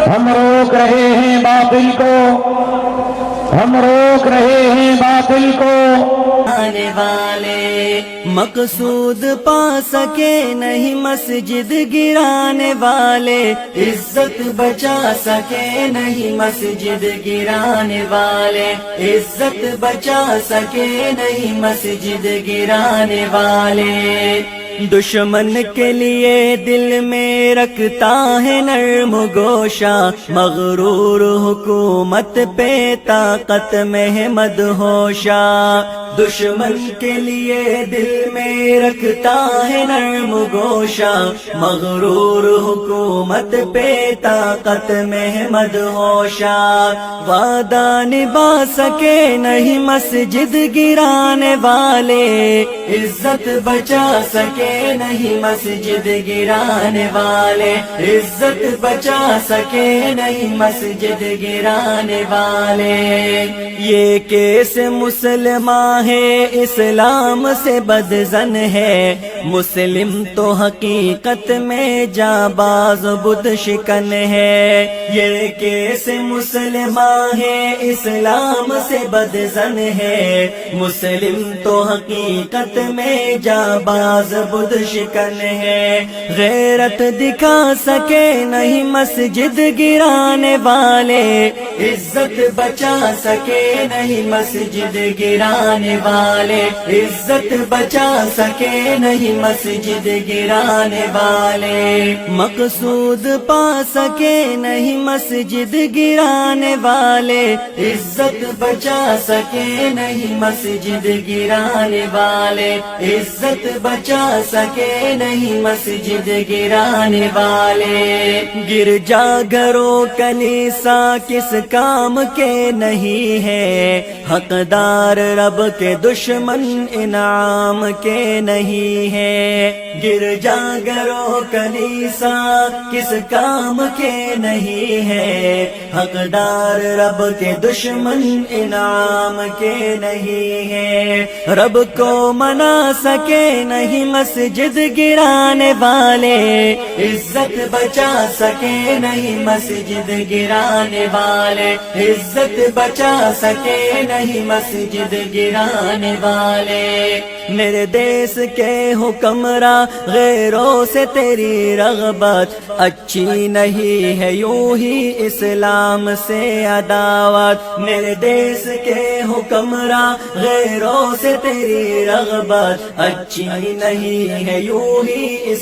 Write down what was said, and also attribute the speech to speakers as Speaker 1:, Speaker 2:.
Speaker 1: ہم روک رہے ہیں باطل کو، ہم روک رہے ہیں باطل کو۔
Speaker 2: آنے والے مقصود پا سکے نہیں مسجد گرانے والے، عزت بچا سکے نہیں مسجد گرانے والے، عزت بچا سکے نہیں مسجد گرانے والے۔ دشمن کے لیے دل میں رکھتا ہے نرم گوشہ، مغرور حکومت پہ طاقت میں مدہوشہ۔ دشمن کے لیے دل میں رکھتا ہے نرم گوشہ، مغرور حکومت پہ طاقت میں مدہوشہ۔ وعدہ نبھا سکے نہیں مسجد گرانے والے، عزت بچا سکے نہیں مسجد گرانے والے، عزت بچا سکے نہیں مسجد گرانے والے۔ یہ کیس مسلمان ہے اسلام سے بدظن ہے، مسلم تو حقیقت میں جانباز بت شکن ہے۔ یہ کیس مسلمان ہے اسلام سے بدظن ہے، مسلم تو حقیقت میں جانباز بت شکن ہے۔ غیرت دکھا سکے نہیں مسجد گرانے والے، عزت بچا سکے نہیں مسجد گرانے والے، عزت بچا سکے نہیں مسجد گرانے والے۔ مقصود پا سکے نہیں مسجد گرانے والے، عزت بچا سکے نہیں مسجد گرانے والے، عزت بچا سکے نہیں مسجد گرانے والے۔ گرجا گھروں کنیسا کس کام کے نہیں ہے، حقدار رب کے دشمن انعام کے نہیں ہے۔ گرجا گھروں کنیسا کس کام کے نہیں ہے، حقدار رب کے دشمن انعام کے نہیں ہے۔ رب کو منا سکے نہیں مسجد گرانے والے، عزت بچا سکے نہیں مسجد گرانے والے، عزت بچا سکے نہیں مسجد گرانے والے۔ میرے دیس کے حکمراں غیروں سے تیری رغبت اچھی نہیں ہے، یوں ہی اسلام سے عداوت۔ میرے دیس کے حکمراں غیروں سے تیری رغبت اچھی نہیں ہے، یوں ہی